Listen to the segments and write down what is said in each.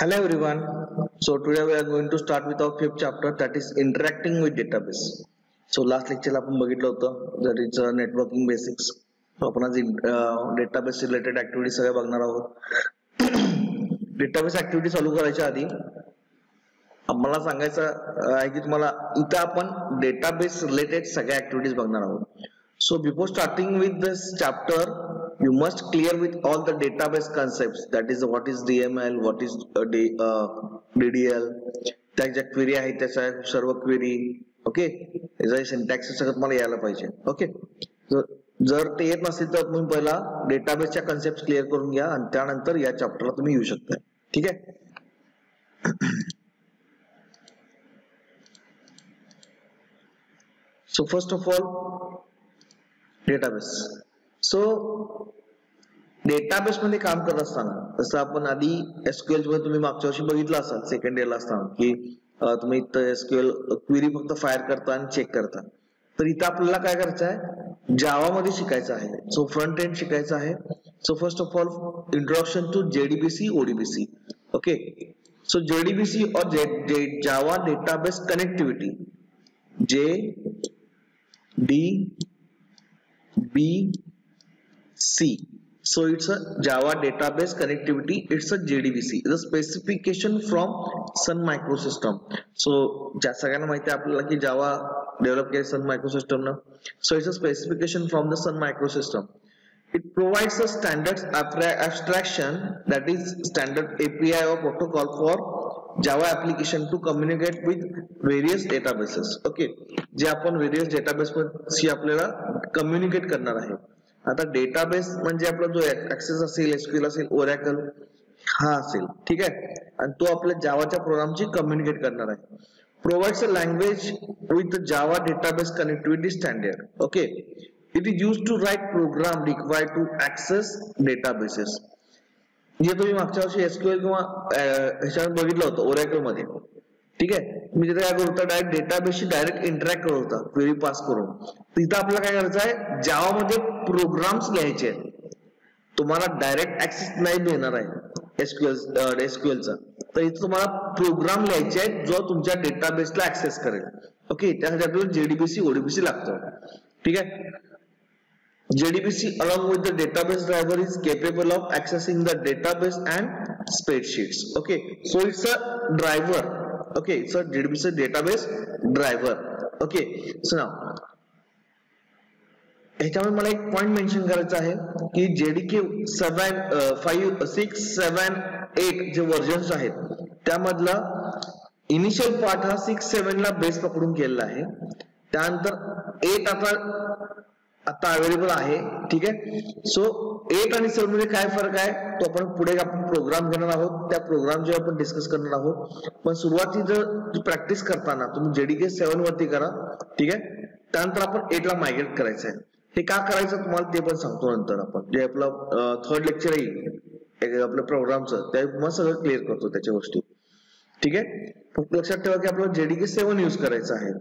Hello everyone. So today we are going to start with our fifth chapter, that is interacting with database. So last lecture ला आपण बघितलं होतं that is networking basics. So आपण आज database related activities सगळ्या बघणार आहोत. Database activity चालू करायच्या आधी आम्हाला सांगायचं आहे की तुम्हाला इथं आपण database related सगळ्या activities बघणार आहोत. So before starting with this chapter, you must clear with all the database concepts. That is what is DML, what is DDL, त्या ज्या क्वेरी आहेत त्याच्या सर्व क्वेरी, ओके, याचा सिंटॅक्स सगळं तुम्हाला यायला पाहिजे. ओके, जर ते येत नसेल तर तुम्ही पहिला डेटाबेसच्या कन्सेप्ट क्लिअर करून घ्या आणि त्यानंतर या चॅप्टरला तुम्ही येऊ शकता. ठीक आहे. So first of all, database. So database मध्ये काम करत असताना जसं आपण आधी एसक्यूएल मध्ये तुम्ही मागच्या वर्षी बघितलं असाल सेकंड इयरला असताना की तुम्ही इथं एसक्यूएल क्वेरी फक्त फायर करता आणि चेक करता. तर इथं आपल्याला काय करायचं आहे, जावा मध्ये शिकायचं आहे. सो फ्रंट एंड शिकायचं आहे. So first of all introduction to JDBC ODBC. Okay, so JDBC or Java database connectivity, J D BC. So it's a Java database connectivity. It's a JDBC. The specification from Sun Microsystem. So सगळ्यांना माहिती आहे आपल्याला की Java develop केले Sun Microsystem ना. So it's a specification from the Sun Microsystem. It provides a standard abstraction, that is standard API or protocol for Java application to communicate with various databases. Okay, जे आपण various databases आपल्याला communicate करणार आहे. आता database म्हणजे आपला जो access असेल, SQL असेल, ओरॅकल हा असेल. ठीक आहे, आणि तो आपल्या जावाच्या प्रोग्रामची कम्युनिकेट करणार आहे. Provides a language with Java database connectivity standard. Okay, it is used to write program required to access databases. म्हणजे तुम्ही मागच्या वर्षी एसक्यूएल किंवा ह्याच्यावर बघितलं होतं ओरॅकल मध्ये. ठीक आहे, मी तिथे काय करत होता, डायरेक्ट डेटाबेसशी डायरेक्ट इंटरॅक्ट करत होता क्वेरी पास करून. तिथं आपल्याला काय करायचं आहे, जावा मध्ये प्रोग्राम्स लिहायचे आहेत. तुम्हाला डायरेक्ट ऍक्सेस नाही मिळणार आहे एसक्यूएलचा. तर इथं तुम्हाला प्रोग्राम लिहायचे आहेत जो तुमच्या डेटाबेसला ऍक्सेस करेल. ओके, त्यासाठी आपल्याला जेडीबीसी ओडीबीसी लागतं. ठीक आहे. JDBC along with the database driver is capable of accessing the database and spreadsheets. Okay, so it's a driver. Okay, it's a JDBC database driver. Okay, so now ह्याच्यामध्ये मला एक point mention करायचा आहे की JDK 5, 6, 7, 8 जे versions आहेत त्यामधला initial part हा 6, 7 ला base पकडून केलेला आहे. त्यानंतर 8 आता अवेलेबल आहे. ठीक आहे. सो 8 आणि 7 मध्ये काय फरक आहे तो आपण पुढे प्रोग्राम घेणार आहोत, त्या प्रोग्राम जे आपण डिस्कस करणार आहोत. पण सुरुवातीचं प्रॅक्टिस करताना तुम्ही जेडीके 7 वरती करा. ठीक आहे, त्यानंतर आपण 8 ला मायग्रेट करायचं आहे. हे का करायचं तुम्हाला ते पण सांगतो नंतर. आपण जे आपलं थर्ड लेक्चर येईल आपल्या प्रोग्रामचं त्या तुम्हाला सगळं क्लिअर करतो त्याच्या गोष्टी. ठीक आहे, फक्त लक्षात ठेवा की आपल्याला जेडीके 7 यूज करायचं आहे.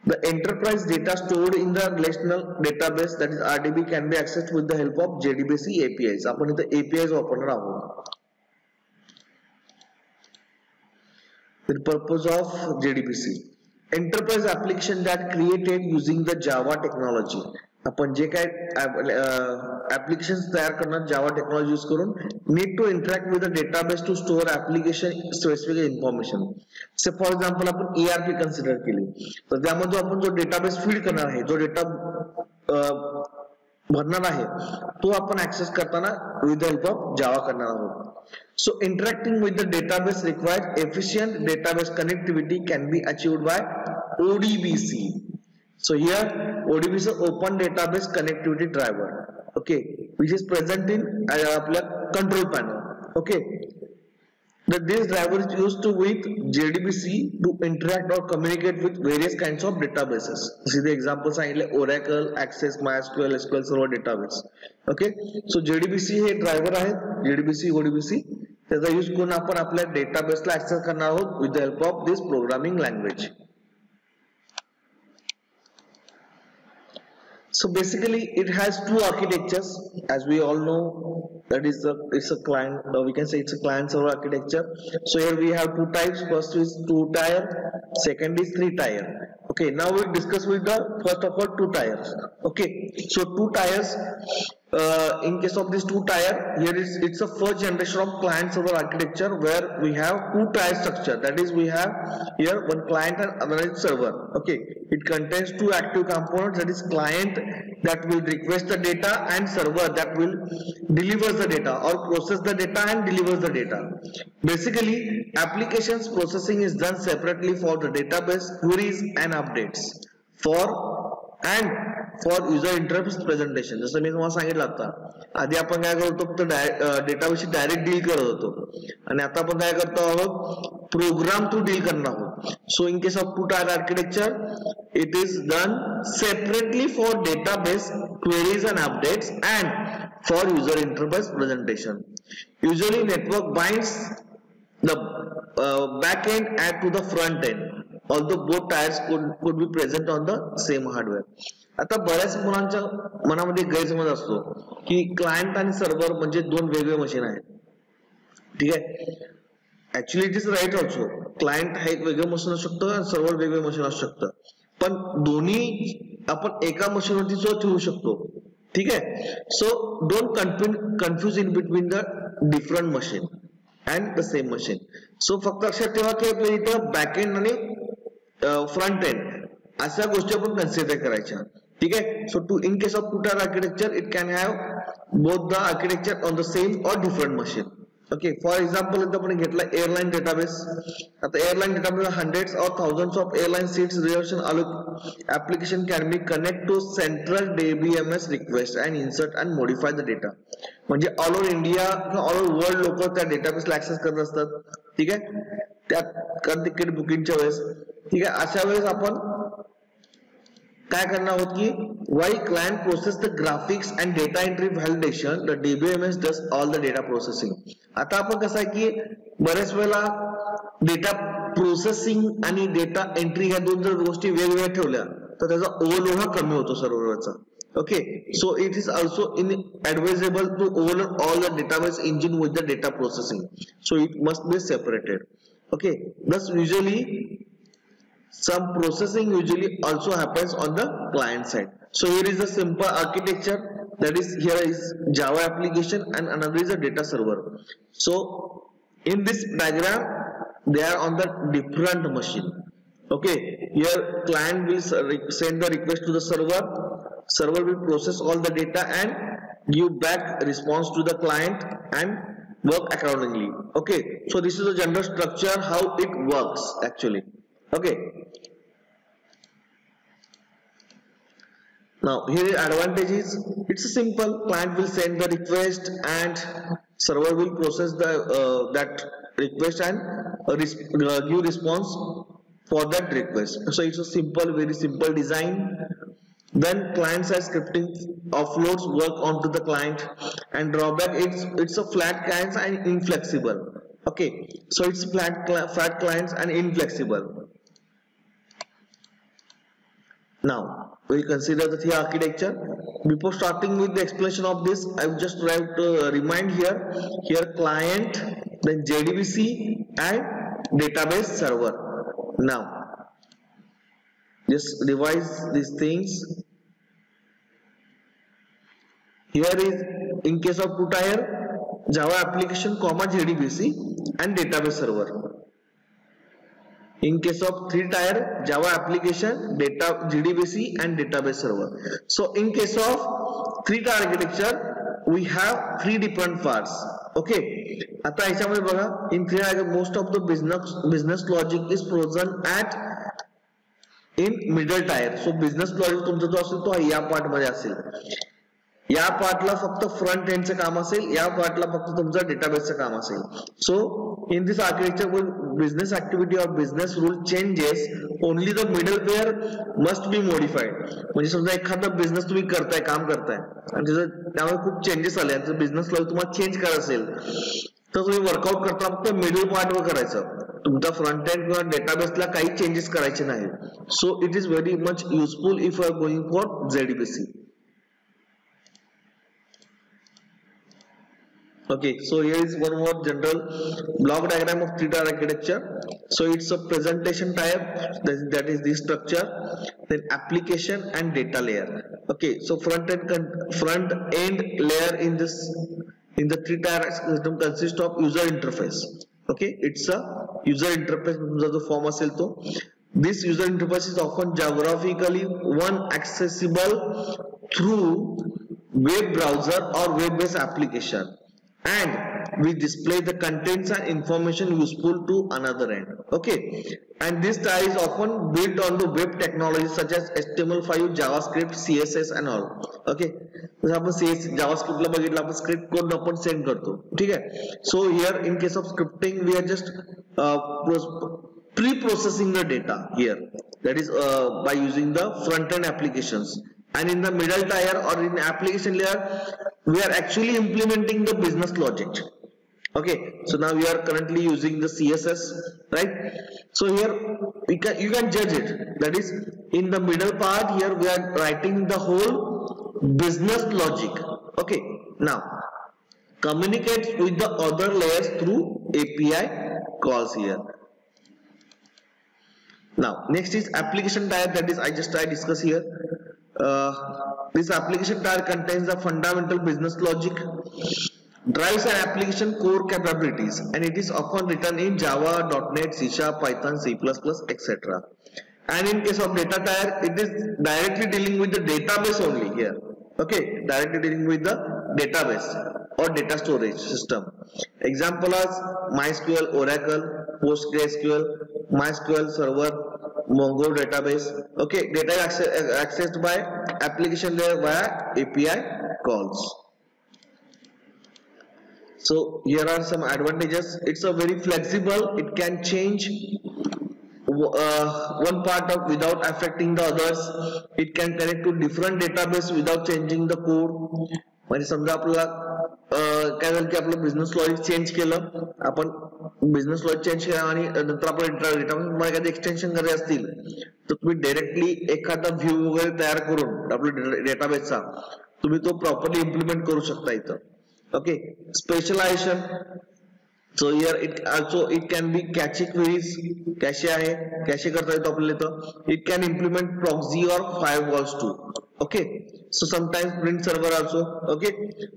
The enterprise data stored in the relational database, that is RDB, can be accessed with the help of JDBC APIs. आपण इथे APIs वापरणार आहोत. The purpose of JDBC: enterprise application that created using the Java technology. आपण जे काय applications तयार करणार Java technology use करून, need to interact with the database to store application specific information. Say for example आपण ERP consider केली तर त्यामध्ये आपण जो डेटाबेस फीड करणार आहे, जो डेटा भरणार आहे तो आपण ऍक्सेस करताना with the help of Java करणार आहोत. So interacting with the database required efficient database connectivity can be achieved by ODBC. So here ODBC is an open database connectivity driver, okay, which is present in आपल्या control panel. Okay, this driver is used to with JDBC to interact or communicate with various kinds of databases. See the example सांगितले Oracle, Access, MySQL, SQL Server database. Okay, so JDBC हे driver आहे, JDBC ODBC. त्याचा use करून आपण आपल्या डेटाबेसला access करणार आहोत with the help of this programming language. So basically it has two architectures, as we all know. That is it's a client, we can say it's a client server architecture. So here we have two types. First is 2-tier, second is 3-tier. Okay, now we'll discuss with the first of all 2 tiers. Okay, so 2 tiers, in case of this 2-tier, here is it's a first generation of client server architecture where we have 2-tier structure. That is, we have here one client and another server. Okay, it contains 2 active components, that is client that will request the data and server that will deliver the data or process the data and delivers the data. Basically, applications processing is done separately for the database queries and updates for user interface presentation. जसं मी तुम्हाला सांगितलं आता, आधी आपण काय करतो, फक्त डेटाबेसशी direct deal करत होतो आणि आता आपण काय करतो आहोत, प्रोग्राम थ्रू डील करणार आहोत. So in case of 2-tier architecture, it is done separately for database queries and updates and for user interface presentation. Usually network binds the back end and to the front end, although both tiers could be present on the same hardware. आता बऱ्याच मुलांच्या मनामध्ये गैरसमज असतो की client आणि server म्हणजे 2 वेगळे मशीन आहेत. ठीक आहे, actually it is right also. Client हा एक वेगळं मशीन असू शकतं आणि सर्व्हर वेगळं मशीन असू शकतं, पण दोन्ही आपण एका मशीनवरती जो ठेवू शकतो. ठीक आहे, so don't confuse in between the different machine and the same machine. So फक्त लक्षात ठेवा की आपल्या इथं बॅक एंड आणि फ्रंट एंड अशा गोष्टी आपण कन्सिडर करायच्या. ठीक आहे, so in case of 2-tier architecture, it can have both the architecture on the same or different machine. Okay, for example, इथं आपण घेतला एअरलाइन डेटाबेस. आता airline database hundreds or thousands of airline seats reservation application can be connect to central DBMS request and insert and modify the data. म्हणजे all over India किंवा all over world लोक त्या डेटाबेसला access करत असतात. ठीक आहे, त्या तिकीट बुकिंगच्या वेळेस. ठीक आहे, अशा वेळेस आपण काय करणार आहोत की while client process the graphics and data entry validation, the DBMS does all the data processing. आता आपण कसं आहे की बरेच वेळेला डेटा प्रोसेसिंग आणि डेटा एंट्री ह्या 2 जर गोष्टी वेगवेगळ्या ठेवल्या तर त्याचा ओव्हरलोड हा कमी होतो सर्व्हरचा. Okay, so it is also advisable to overload all the database engine with the data processing. So it must be separated. Okay, thus usually some processing also happens on the client side. So here is a simple architecture, that is, here is Java application and another is a data server. So in this diagram they are on the different machine. Okay, here client will send the request to the server will process all the data and give back response to the client and work accordingly. Okay, so this is a general structure how it works actually. Okay, now here is advantages. It's a simple, client will send the request and server will process the that request and give response for that request. So it's a simple, very simple design. Then client side scripting offloads work onto the client, and drawback it's a flat clients and inflexible. Okay, so it's flat clients and inflexible. Now we consider the 3 architecture. Before starting with the explanation of this, I would just like to remind here client, then JDBC and database server. Now just revise these things. Here is in case of 2-tier, Java application comma JDBC and database server. In case of 3-tier, Java application, JDBC and database server. So in case of 3-tier architecture, we have 3 different parts. Okay, आता याच्यामध्ये बघा, in 3-tier most of the business logic is frozen at in middle tier. So business logic तुमचा जो असेल तो या part मध्ये असेल. या पार्टला फक्त फ्रंट एंडचं काम असेल, या पार्टला फक्त तुमचं डेटाबेसचं काम असेल. So in this architecture business activity or business rule changes only the middleware must be modified. म्हणजे समजा एखादा बिझनेस तुम्ही करताय, काम करताय आणि त्यामुळे खूप चेंजेस आले आणि बिझनेस लॉजिक तुम्हाला चेंज करायचं असेल तर तुम्ही वर्कआउट करता फक्त मिडल पार्टवर करायचं. तुमचा फ्रंट एंड किंवा डेटाबेसला काही चेंजेस करायचे नाही. So it is very much useful if you are going for JDBC. Okay, so here is one more general block diagram of three-tier architecture. So it's a presentation type, that is the structure, then application and data layer. Okay, so front end layer in the three-tier system consists of user interface. Okay, it's a user interface. तुमचा जो form असेल तो, this user interface is often geographically one accessible through web browser or web-based application, and we display the contents and information useful to another end. Okay, and this style is often built on the web technologies such as HTML5, JavaScript, CSS and all. Okay, जर आपण JavaScript ला बघितलं, आपण script code आपण send करतो, ठीक आहे. So here in case of scripting we are just pre-processing the data here, that is by using the front-end applications, and in the middle tier or in application layer we are actually implementing the business logic. Okay, so now we are currently using the CSS, right? So here you can judge it, that is in the middle part here we are writing the whole business logic. Okay, now communicate with the other layers through API calls here. Now next is application tier, that is I discuss here. This application tier contains the fundamental business logic, drives an application core capabilities, and it is often written in Java, .NET, C#, Python, C++, etc. And in case of data tier, it is directly dealing with the database only here. Okay, directly dealing with the database or data storage system. Example as MySQL, Oracle, PostgreSQL, MySQL server, Mongo database. Okay, data is accessed by application layer via API calls. So here are some advantages. It's a very flexible. It can change one part of without affecting the others. It can connect to different database without changing the code. म्हणजे समजा आपला काय झालं की आपलं business logic change केलं, आपण business logic change केला आणि नंतर आपण तुम्हाला एखादे एक्सटेन्शन करायचे असतील तर तुम्ही डायरेक्टली एखादा व्ह्यू वगैरे तयार करून आपल्या डेटाबेसचा तुम्ही तो प्रॉपरली इम्प्लिमेंट करू शकता इथं. Okay, specialization. So here it can be cache queries, cache आहे, cache करता येतो आपल्याला इथं. It can implement proxy or firewalls too. Okay, so sometimes print server also. Okay,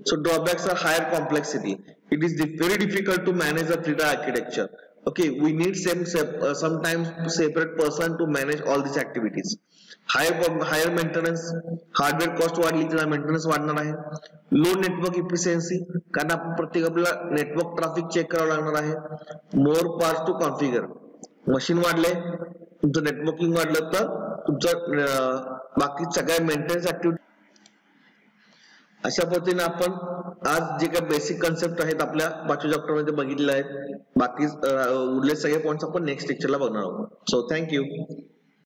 so drawbacks are higher complexity. It is very difficult to manage a three-tier architecture. Okay, we need sometimes separate person to manage all these activities. Higher maintenance, hardware cost वाढली तर maintenance वाढणार आहे. लो network efficiency, कारण आपण प्रत्येक आपल्याला network traffic check करावं लागणार आहे. मोर पार्ट्स टू कॉन्फिगर, मशीन वाढले, तुमचं नेटवर्किंग वाढलं तर तुमचं बाकी सगळ्या मेंटेनन्स ऍक्टिव्हिटी. अशा पद्धतीने आपण आज जे काही बेसिक कन्सेप्ट आहेत आपल्या 5व्या चॅप्टर मध्ये बघितले आहेत. बाकी उरले सगळे पॉइंट्स आपण नेक्स्ट लेक्चरला बघणार आहोत. So thank you.